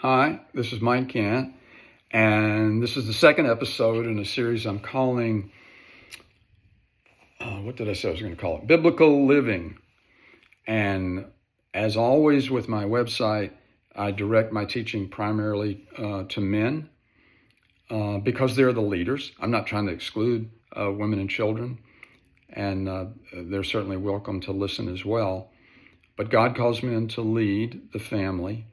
Hi, this is Mike Gant, and this is the second episode in a series I'm calling, what did I say I was going to call it? Biblical Living. And as always with my website, I direct my teaching primarily to men because they're the leaders. I'm not trying to exclude women and children, and they're certainly welcome to listen as well. But God calls men to lead the family,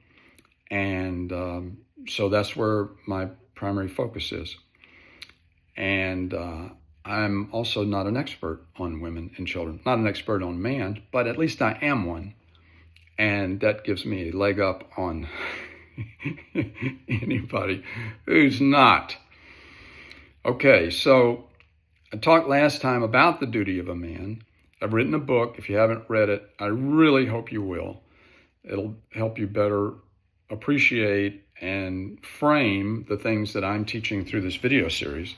and so that's where my primary focus is. And I'm also not an expert on women and children, not an expert on man, but at least I am one. And that gives me a leg up on anybody who's not. Okay, so I talked last time about the duty of a man. I've written a book. If you haven't read it, I really hope you will. It'll help you better appreciate and frame the things that I'm teaching through this video series.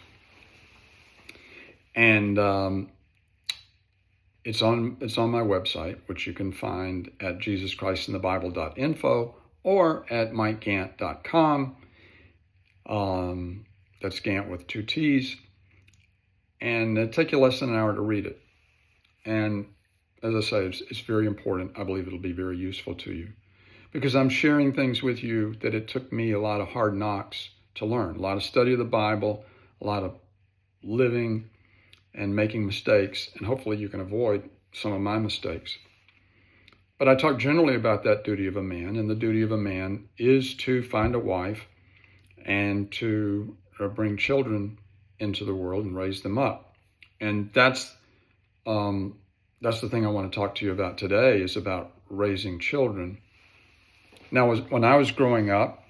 And it's on my website, which you can find at jesuschristinthebible.info or at mikegant.com. That's Gant with 2 T's. And it'll take you less than an hour to read it. And as I say, it's very important. I believe it'll be very useful to you, because I'm sharing things with you that it took me a lot of hard knocks to learn, a lot of study of the Bible, a lot of living and making mistakes, and hopefully you can avoid some of my mistakes. But I talk generally about that duty of a man, and the duty of a man is to find a wife and to bring children into the world and raise them up. And that's the thing I want to talk to you about today, is about raising children. Now, when I was growing up,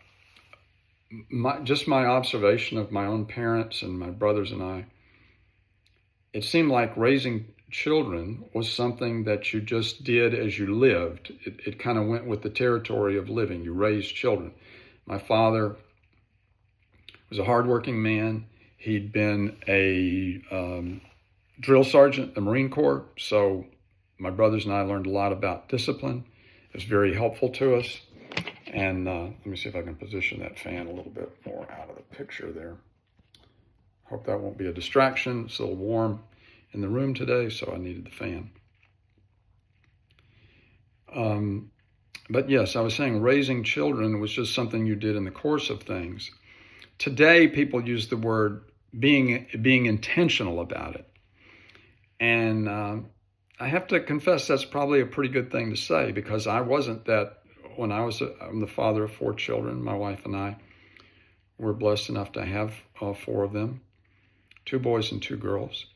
my observation of my own parents and my brothers and I, it seemed like raising children was something that you just did as you lived. It kind of went with the territory of living. You raised children. My father was a hardworking man. He'd been a drill sergeant in the Marine Corps, so my brothers and I learned a lot about discipline. It was very helpful to us. And let me see if I can position that fan a little bit more out of the picture there. Hope that won't be a distraction. It's a little warm in the room today, so I needed the fan. But yes, I was saying raising children was just something you did in the course of things. Today, people use the word being intentional about it. And I have to confess that's probably a pretty good thing to say, because I wasn't that. When I'm the father of 4 children. My wife and I were blessed enough to have 4 of them, 2 boys and 2 girls.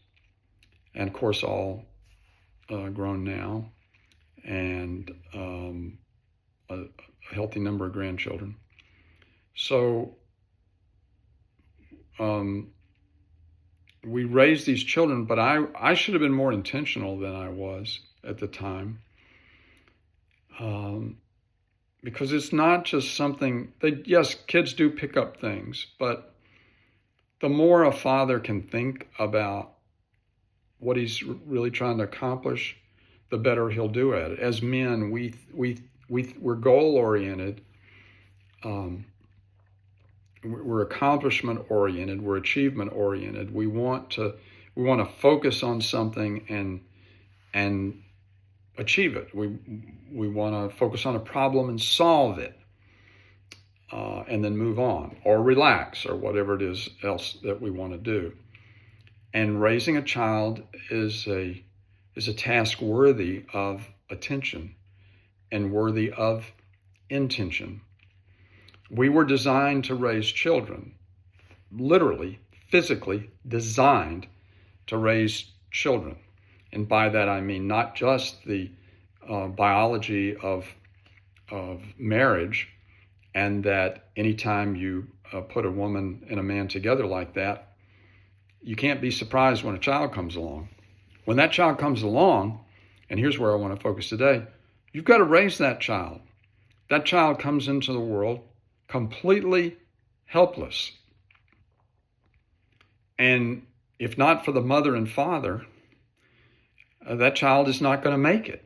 And of course, all grown now, and a healthy number of grandchildren. So we raised these children, but I should have been more intentional than I was at the time. Because it's not just something yes, kids do pick up things, but the more a father can think about what he's really trying to accomplish, the better he'll do at it. As men, we're goal-oriented, we're accomplishment-oriented, we're achievement-oriented. We want to focus on something and achieve it. We want to focus on a problem and solve it, and then move on, or relax, or whatever it is else that we want to do. And raising a child is a task worthy of attention and worthy of intention. We were designed to raise children, literally, physically designed to raise children. And by that I mean not just the biology of marriage, and that anytime you put a woman and a man together like that, you can't be surprised when a child comes along. When that child comes along, and here's where I want to focus today, you've got to raise that child. That child comes into the world completely helpless. And if not for the mother and father, that child is not going to make it.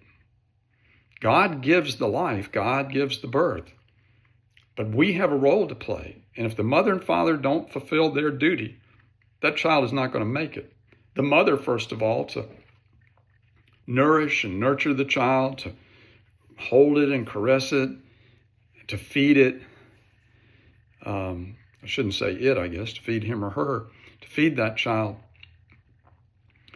God gives the life, God gives the birth, But we have a role to play. And if the mother and father don't fulfill their duty, that child is not going to make it. The mother, first of all, to nourish and nurture the child, to hold it and caress it, to feed it. I shouldn't say it, I guess, to feed him or her, to feed that child.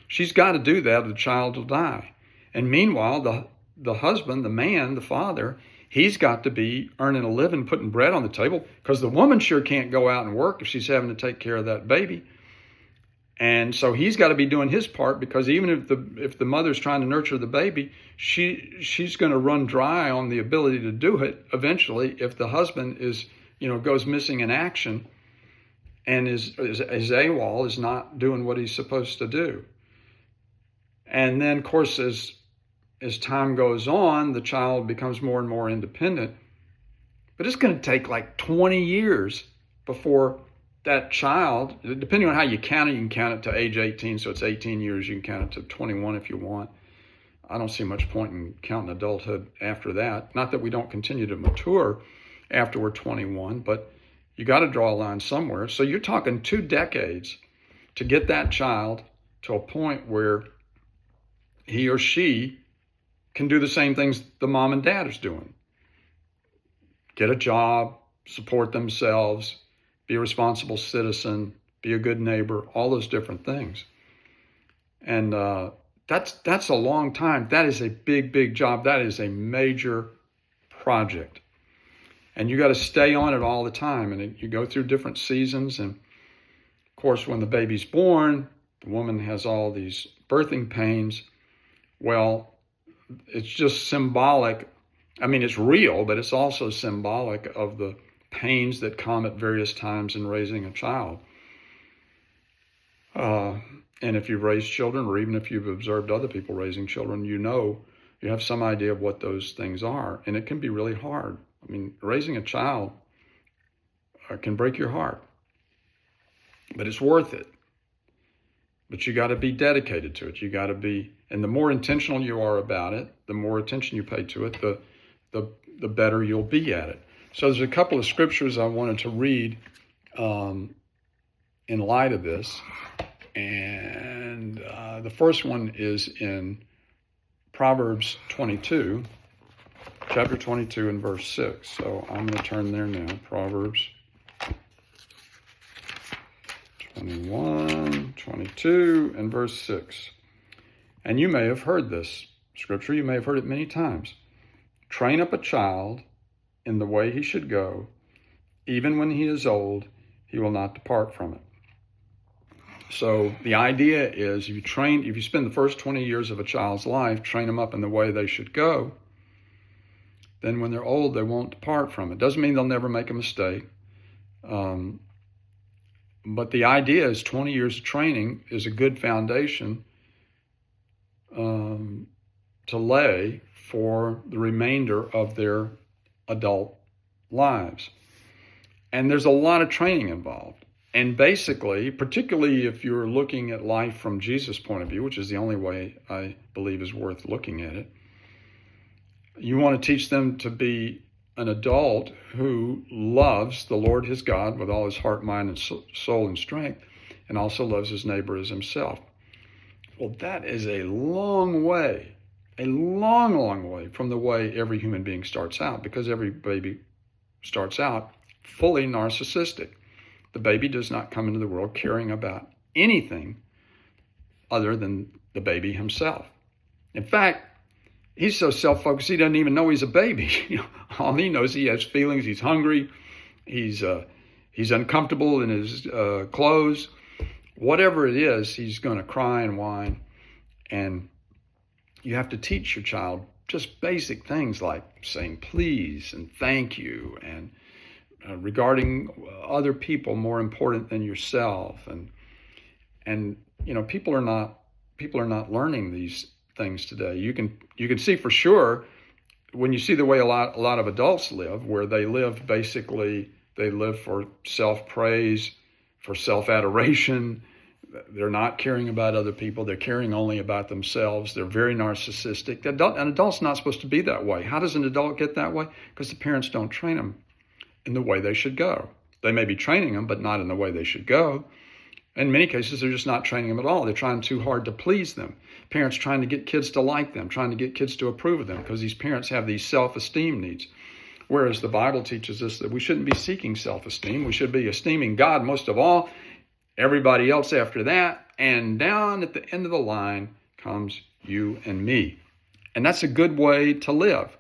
She's got to do that or the child will die. And meanwhile, the husband, the man, the father, he's got to be earning a living, putting bread on the table, because the woman sure can't go out and work if she's having to take care of that baby. And so he's got to be doing his part, because even if the mother's trying to nurture the baby, she's going to run dry on the ability to do it eventually if the husband goes missing in action and is AWOL, is not doing what he's supposed to do. And then, of course, as time goes on, the child becomes more and more independent. But it's going to take like 20 years before that child, depending on how you count it, you can count it to age 18, so it's 18 years. You can count it to 21 if you want. I don't see much point in counting adulthood after that. Not that we don't continue to mature after we're 21, but you got to draw a line somewhere. So you're talking 2 decades to get that child to a point where he or she can do the same things the mom and dad is doing. Get a job, support themselves, be a responsible citizen, be a good neighbor, all those different things. And that's a long time. That is a big, big job. That is a major project. And you got to stay on it all the time. And you go through different seasons. And of course, when the baby's born, the woman has all these birthing pains. Well, it's just symbolic. I mean, it's real, but it's also symbolic of the pains that come at various times in raising a child. And if you've raised children, or even if you've observed other people raising children, you have some idea of what those things are. And it can be really hard. I mean, raising a child can break your heart, but it's worth it. But you got to be dedicated to it. You got to be, and the more intentional you are about it, the more attention you pay to it, the better you'll be at it. So there's a couple of scriptures I wanted to read in light of this. And the first one is in Proverbs 22, chapter 22 and verse 6. So I'm going to turn there now. Proverbs 21, 22, and verse 6. And you may have heard this scripture. You may have heard it many times. Train up a child in the way he should go. Even when he is old, he will not depart from it. So the idea is if you spend the first 20 years of a child's life, train them up in the way they should go, then when they're old, they won't depart from it. Doesn't mean they'll never make a mistake. But the idea is 20 years of training is a good foundation to lay for the remainder of their adult lives. And there's a lot of training involved. And basically, particularly if you're looking at life from Jesus' point of view, which is the only way I believe is worth looking at it, you want to teach them to be an adult who loves the Lord his God with all his heart, mind, and soul and strength, and also loves his neighbor as himself. Well, that is a long way, a long, long way from the way every human being starts out, because every baby starts out fully narcissistic. The baby does not come into the world caring about anything other than the baby himself. In fact, he's so self-focused, he doesn't even know he's a baby. All he knows, he has feelings, he's hungry, he's uncomfortable in his clothes. Whatever it is, he's going to cry and whine. And you have to teach your child just basic things like saying please and thank you, and regarding other people more important than yourself. And people are not learning these things today. You can see for sure when you see the way a lot of adults live, where they live for self-praise, for self-adoration. They're not caring about other people. They're caring only about themselves. They're very narcissistic. An adult's not supposed to be that way. How does an adult get that way? Because the parents don't train them in the way they should go. They may be training them, but not in the way they should go. In many cases, they're just not training them at all. They're trying too hard to please them. Parents trying to get kids to like them, trying to get kids to approve of them, because these parents have these self-esteem needs. Whereas the Bible teaches us that we shouldn't be seeking self-esteem. We should be esteeming God most of all, everybody else after that, and down at the end of the line comes you and me. And that's a good way to live.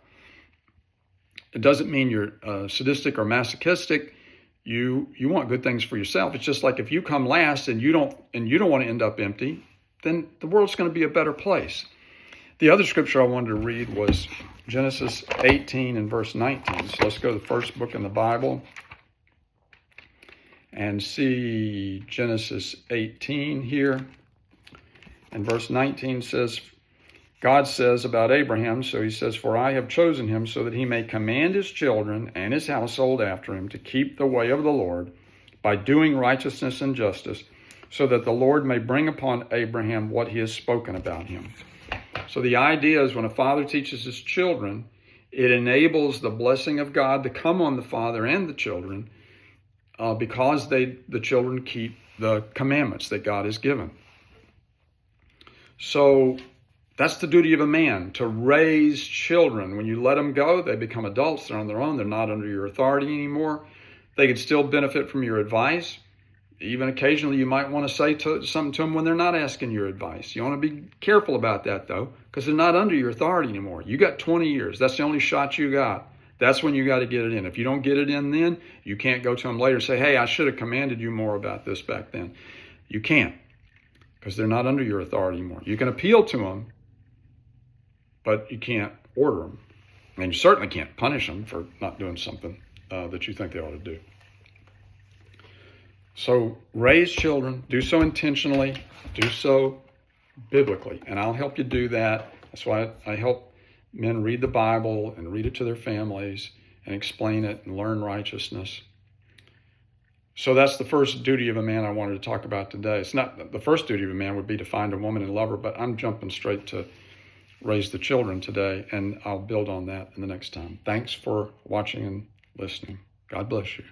It doesn't mean you're sadistic or masochistic. You want good things for yourself. It's just like if you come last and you don't want to end up empty, then the world's going to be a better place. The other scripture I wanted to read was Genesis 18 and verse 19. So let's go to the first book in the Bible and see Genesis 18 here. And verse 19 says, God says about Abraham, so he says, "For I have chosen him so that he may command his children and his household after him to keep the way of the Lord by doing righteousness and justice, so that the Lord may bring upon Abraham what he has spoken about him." So the idea is when a father teaches his children, it enables the blessing of God to come on the father and the children because the children keep the commandments that God has given. So that's the duty of a man, to raise children. When you let them go, they become adults. They're on their own. They're not under your authority anymore. They can still benefit from your advice. Even occasionally, you might want to say something to them when they're not asking your advice. You want to be careful about that, though, because they're not under your authority anymore. You got 20 years. That's the only shot you got. That's when you got to get it in. If you don't get it in then, you can't go to them later and say, "Hey, I should have commanded you more about this back then." You can't, because they're not under your authority anymore. You can appeal to them, but you can't order them. And you certainly can't punish them for not doing something that you think they ought to do. So raise children, do so intentionally, do so biblically. And I'll help you do that. That's why I help men read the Bible and read it to their families and explain it and learn righteousness. So that's the first duty of a man I wanted to talk about today. It's not the first duty of a man would be to find a woman and love her, but I'm jumping straight to raise the children today, and I'll build on that in the next time. Thanks for watching and listening. God bless you.